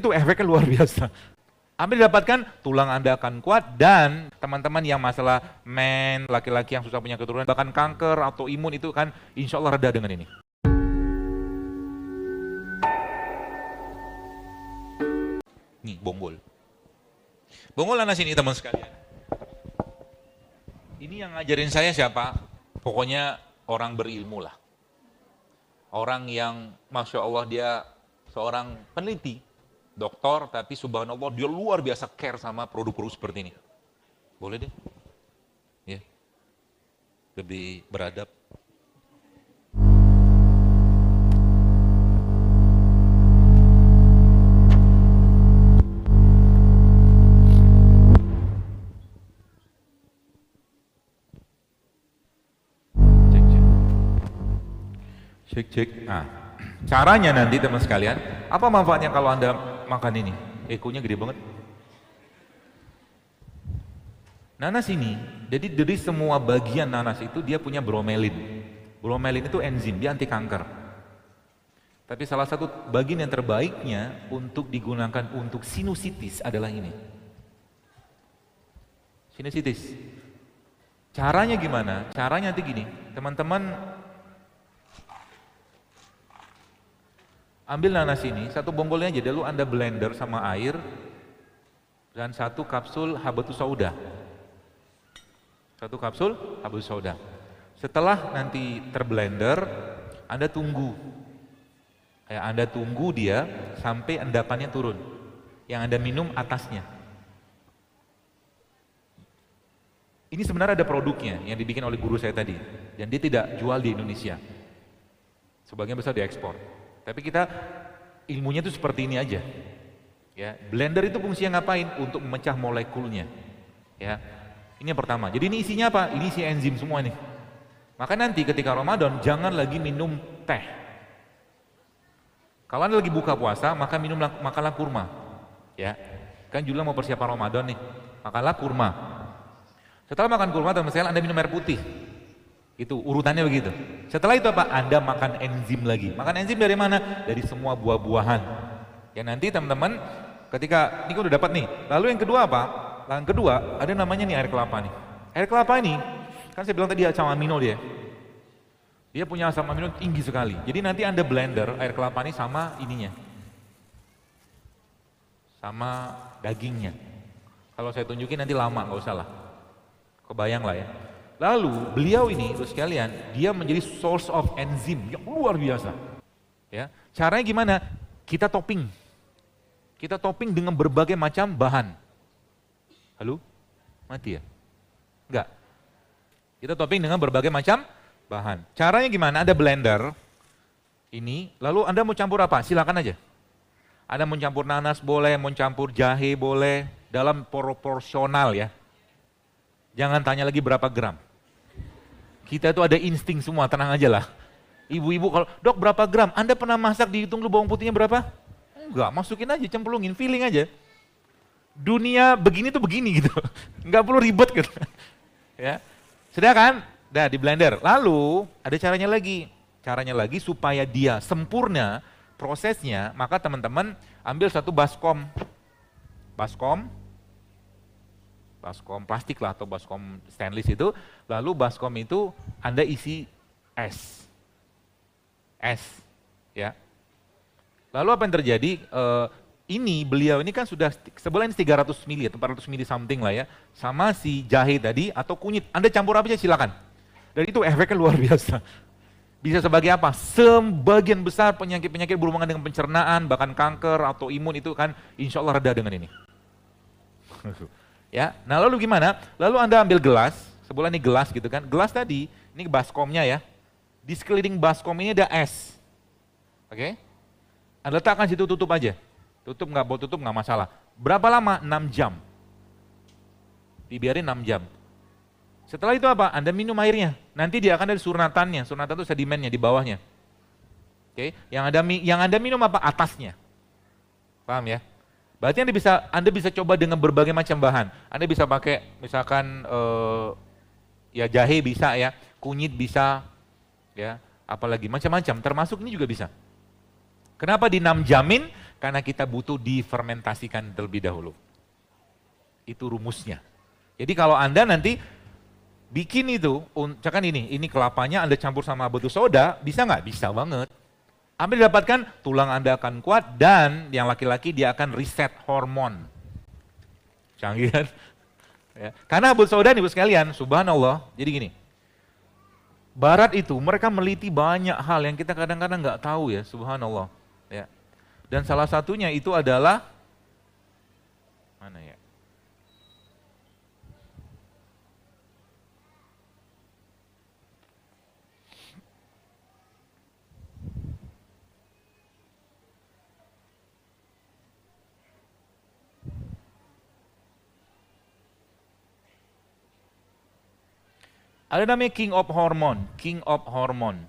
itu efeknya luar biasa. Ambil didapatkan, tulang Anda akan kuat, dan teman-teman yang masalah laki-laki yang susah punya keturunan, bahkan kanker atau imun itu kan insya Allah reda dengan ini. Nih, bonggol. Bonggol nanas ini teman sekalian. Ini yang ngajarin saya siapa? Pokoknya orang berilmu lah. Orang yang Masya Allah dia seorang peneliti, doktor, tapi subhanallah dia luar biasa care sama produk-produk seperti ini. Boleh deh? Ya. Lebih beradab. Cek. Nah, caranya nanti teman sekalian, apa manfaatnya kalau Anda makan ini? Ekonya gede banget. Nanas ini, jadi dari semua bagian nanas itu dia punya bromelin. Bromelin itu enzim, dia anti kanker. Tapi salah satu bagian yang terbaiknya untuk digunakan untuk sinusitis adalah ini. Sinusitis. Caranya gimana? Caranya nanti gini, teman-teman ambil nanas ini, satu bonggolnya aja, lalu Anda blender sama air dan 1 kapsul habatus sauda. 1 kapsul habatus sauda. Setelah nanti terblender, Anda tunggu. Anda tunggu dia sampai endapannya turun. Yang Anda minum atasnya. Ini sebenarnya ada produknya yang dibikin oleh guru saya tadi, dan dia tidak jual di Indonesia. Sebagian besar diekspor. Tapi kita ilmunya itu seperti ini aja. Ya, blender itu fungsinya ngapain? Untuk memecah molekulnya. Ya. Ini yang pertama. Jadi ini isinya apa? Ini isi enzim semua nih. Maka nanti ketika Ramadan jangan lagi minum teh. Kalau Anda lagi buka puasa, maka makanlah kurma. Ya. Kan Jula mau persiapan Ramadan nih. Makanlah kurma. Setelah makan kurma, teman-teman, Anda minum air putih. Itu urutannya begitu. Setelah itu apa? Anda makan enzim lagi. Makan enzim dari mana? Dari semua buah-buahan. Ya nanti teman-teman ketika ini udah dapat nih. Lalu yang kedua apa? Yang kedua ada namanya nih air kelapa nih. Air kelapa ini kan saya bilang tadi asam amino dia. Dia punya asam amino tinggi sekali. Jadi nanti Anda blender air kelapa ini sama ininya. Sama dagingnya. Kalau saya tunjukin nanti lama, nggak usah lah. Kebayang lah ya. Lalu beliau ini, terus sekalian, dia menjadi source of enzim yang luar biasa. Ya, caranya gimana? Kita topping. Kita topping dengan berbagai macam bahan. Halo? Mati ya? Enggak. Kita topping dengan berbagai macam bahan. Caranya gimana? Ada blender. Ini, lalu Anda mau campur apa? Silakan aja. Anda mau campur nanas boleh, mau campur jahe boleh, dalam proporsional ya. Jangan tanya lagi berapa gram. Kita itu ada insting semua, tenang aja lah. Ibu-ibu kalau, dok berapa gram? Anda pernah masak dihitung dulu bawang putihnya berapa? Enggak, masukin aja, cemplungin, feeling aja. Dunia begini tuh begini gitu. Enggak perlu ribet gitu. Ya. Sudah kan? Nah, di blender. Lalu ada caranya lagi. Caranya lagi supaya dia sempurna prosesnya, maka teman-teman ambil satu baskom. Baskom plastik lah atau baskom stainless itu, lalu baskom itu Anda isi es, ya. Lalu apa yang terjadi? Ini beliau ini kan sudah sebulan 300 ml atau 400 ml something lah ya, sama si jahe tadi atau kunyit. Anda campur apa aja silakan. Dan itu efeknya luar biasa. Bisa sebagai apa? Sebagian besar penyakit-penyakit berhubungan dengan pencernaan, bahkan kanker atau imun itu kan insya Allah reda dengan ini. Ya, nah lalu gimana? Lalu Anda ambil gelas, sebulan ini gelas gitu kan, gelas tadi, ini baskomnya ya, di sekeliling baskom ini ada es, oke? Anda letakkan situ, tutup aja, tutup nggak masalah. Berapa lama? 6 jam, dibiarin 6 jam. Setelah itu apa? Anda minum airnya, nanti dia akan ada surnatannya, surnatan itu sedimennya di bawahnya, oke? Yang Anda minum apa? Atasnya, paham ya? Berarti Anda bisa coba dengan berbagai macam bahan. Anda bisa pakai misalkan ya jahe bisa ya, kunyit bisa, ya, apalagi macam-macam. Termasuk ini juga bisa. Kenapa di 6 jamin? Karena kita butuh difermentasikan terlebih dahulu. Itu rumusnya. Jadi kalau Anda nanti bikin itu, misalkan ini kelapanya Anda campur sama batu soda, bisa nggak? Bisa banget. Apa yang didapatkan? Tulang Anda akan kuat dan yang laki-laki dia akan reset hormon. Canggih kan? Ya. Karena batu soda nih sekalian, subhanallah, jadi gini. Barat itu mereka meliti banyak hal yang kita kadang-kadang nggak tahu ya, subhanallah. Ya. Dan salah satunya itu adalah, mana ya? Ada namanya King of Hormone, King of Hormone.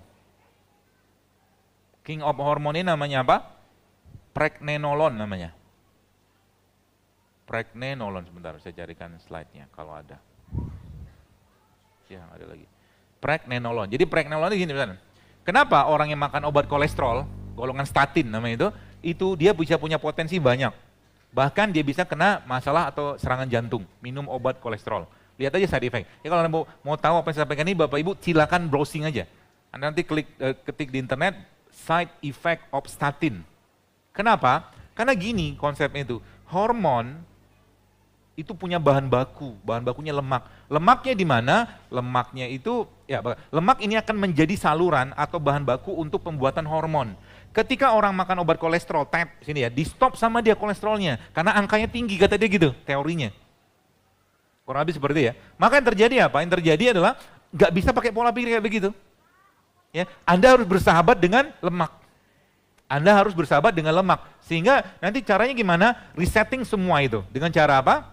King of Hormone ini namanya apa? Pregnenolon namanya. Pregnenolon, sebentar saya carikan slide-nya kalau ada. Ya, ada lagi. Pregnenolon. Jadi pregnenolon ini gini misalnya. Kenapa orang yang makan obat kolesterol, golongan statin namanya itu dia bisa punya potensi banyak. Bahkan dia bisa kena masalah atau serangan jantung, minum obat kolesterol. Lihat aja side effect. Ya kalau Anda mau tahu apa yang saya sampaikan ini, Bapak Ibu silakan browsing aja. Anda nanti ketik di internet side effect of statin. Kenapa? Karena gini konsepnya itu. Hormon itu punya bahan bakunya lemak. Lemaknya di mana? Lemaknya itu lemak ini akan menjadi saluran atau bahan baku untuk pembuatan hormon. Ketika orang makan obat kolesterol, sini ya, di stop sama dia kolesterolnya karena angkanya tinggi kata dia gitu, teorinya. Kurang lebih seperti ya. Maka yang terjadi apa? Yang terjadi adalah nggak bisa pakai pola pikir kayak begitu. Ya, Anda harus bersahabat dengan lemak. Anda harus bersahabat dengan lemak. Sehingga nanti caranya gimana? Resetting semua itu. Dengan cara apa?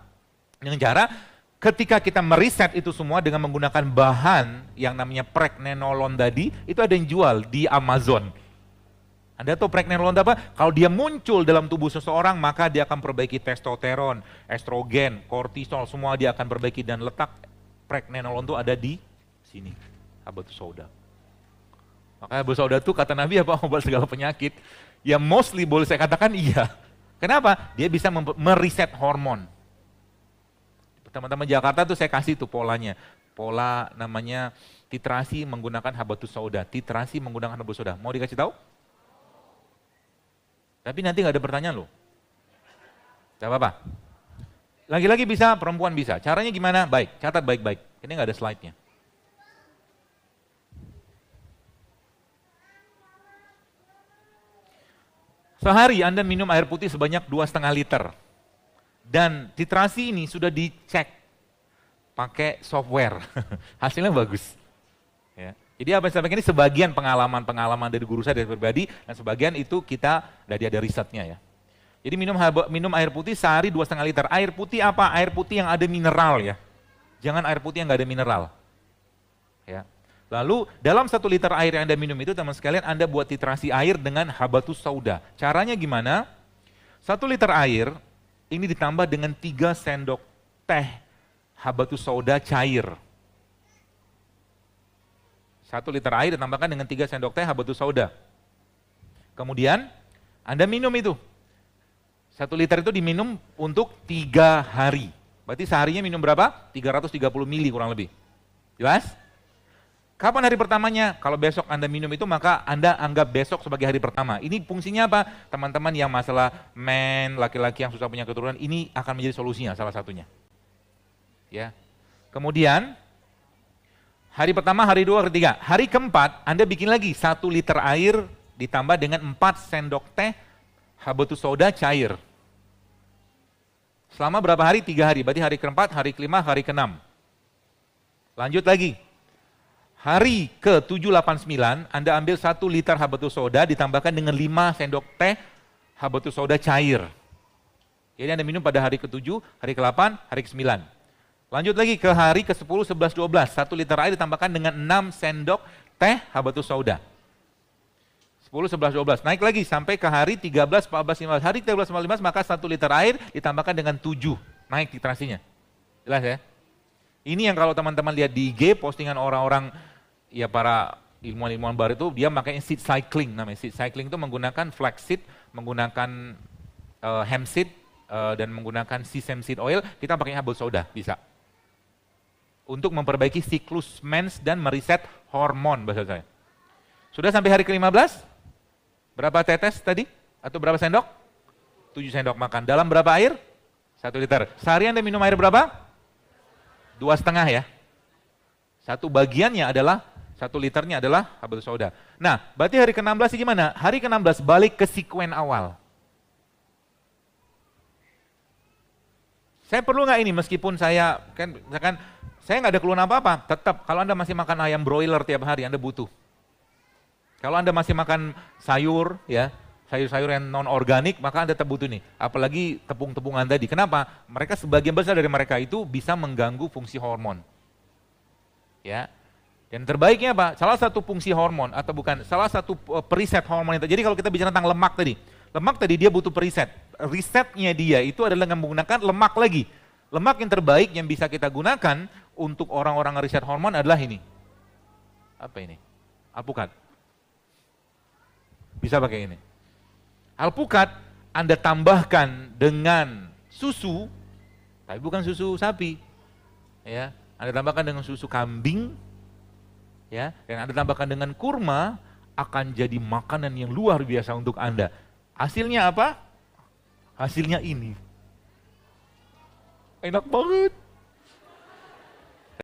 Dengan cara ketika kita mereset itu semua dengan menggunakan bahan yang namanya pregnenolon tadi, itu ada yang jual di Amazon. Anda tahu pregnenolon apa? Kalau dia muncul dalam tubuh seseorang, maka dia akan perbaiki testosteron, estrogen, kortisol, semua dia akan perbaiki dan letak pregnenolon itu ada di sini, habatus sauda. Makanya habatus sauda itu kata Nabi apa? Obat segala penyakit. Ya mostly boleh saya katakan iya. Kenapa? Dia bisa mereset hormon. Teman-teman Jakarta tuh saya kasih tuh polanya. Pola namanya titrasi menggunakan habatus sauda. Titrasi menggunakan habatus sauda. Mau dikasih tahu? Tapi nanti nggak ada pertanyaan loh. Gak apa-apa. Lagi-lagi bisa, perempuan bisa. Caranya gimana? Baik, catat baik-baik. Ini nggak ada slide-nya. Sehari Anda minum air putih sebanyak 2,5 liter. Dan titrasi ini sudah dicek pakai software. Hasilnya bagus. Ya. Jadi apa yang saya sampaikan ini sebagian pengalaman dari guru saya dari pribadi, dan sebagian itu kita dari ada risetnya ya. Jadi minum air putih sehari 2,5 liter. Air putih apa? Air putih yang ada mineral ya. Jangan air putih yang nggak ada mineral. Ya. Lalu dalam 1 liter air yang Anda minum itu teman sekalian Anda buat titrasi air dengan habatus sauda. Caranya gimana? 1 liter air ini ditambah dengan 3 sendok teh habatus sauda cair. 1 liter air ditambahkan dengan 3 sendok teh habatus sauda. Kemudian Anda minum itu. 1 liter itu diminum untuk 3 hari. Berarti seharinya minum berapa? 330 mili kurang lebih. Jelas? Kapan hari pertamanya? Kalau besok Anda minum itu maka Anda anggap besok sebagai hari pertama. Ini fungsinya apa? Teman-teman yang masalah laki-laki yang susah punya keturunan, ini akan menjadi solusinya salah satunya. Ya. Kemudian hari pertama, hari 2, hari 3. Hari keempat, Anda bikin lagi 1 liter air ditambah dengan 4 sendok teh habatus sauda cair. Selama berapa hari? 3 hari. Berarti hari keempat, hari kelima, hari keenam. Lanjut lagi. Hari ke-7, 8, 9, Anda ambil 1 liter habatus sauda ditambahkan dengan 5 sendok teh habatus sauda cair. Jadi Anda minum pada hari ke-7, hari ke-8, hari ke-9. Lanjut lagi ke hari ke-10, 11, 12. 1 liter air ditambahkan dengan 6 sendok teh habatus sauda. 10, 11, 12. Naik lagi sampai ke hari 13, 14, 15. Hari 13, 15 maka 1 liter air ditambahkan dengan 7. Naik titrasinya. Jelas ya? Ini yang kalau teman-teman lihat di IG, postingan orang-orang, ya para ilmuwan-ilmuwan baru itu, dia makanya seed cycling. Namanya seed cycling itu menggunakan flaxseed, menggunakan hemp seed dan menggunakan sesame seed oil, kita pakai habal soda, bisa. Untuk memperbaiki siklus mens dan meriset hormon bahasa saya. Sudah sampai hari ke-15? Berapa tetes tadi? Atau berapa sendok? 7 sendok makan. Dalam berapa air? 1 liter. Sehari Anda minum air berapa? 2,5 ya. Satu bagiannya adalah, 1 liternya adalah habal soda. Nah, berarti hari ke-16 gimana? Hari ke-16 balik ke sekuen awal. Saya perlu nggak ini meskipun saya, kan misalkan, saya nggak ada keluhan apa-apa, tetap kalau Anda masih makan ayam broiler tiap hari, Anda butuh. Kalau Anda masih makan sayur, ya, sayur-sayur yang non-organik, maka Anda tetap butuh nih. Apalagi tepung-tepungan tadi. Kenapa? Mereka sebagian besar dari mereka itu bisa mengganggu fungsi hormon. Ya. Dan terbaiknya apa? Salah satu fungsi hormon, atau bukan, salah satu periset hormon itu. Jadi kalau kita bicara tentang lemak tadi dia butuh periset. Risetnya dia itu adalah dengan menggunakan lemak lagi. Lemak yang terbaik yang bisa kita gunakan untuk orang-orang riset hormon adalah ini. Apa ini? Alpukat. Bisa pakai ini. Alpukat Anda tambahkan dengan susu, tapi bukan susu sapi. Ya, Anda tambahkan dengan susu kambing, ya, dan Anda tambahkan dengan kurma, akan jadi makanan yang luar biasa untuk Anda. Hasilnya apa? Hasilnya ini. Enak banget.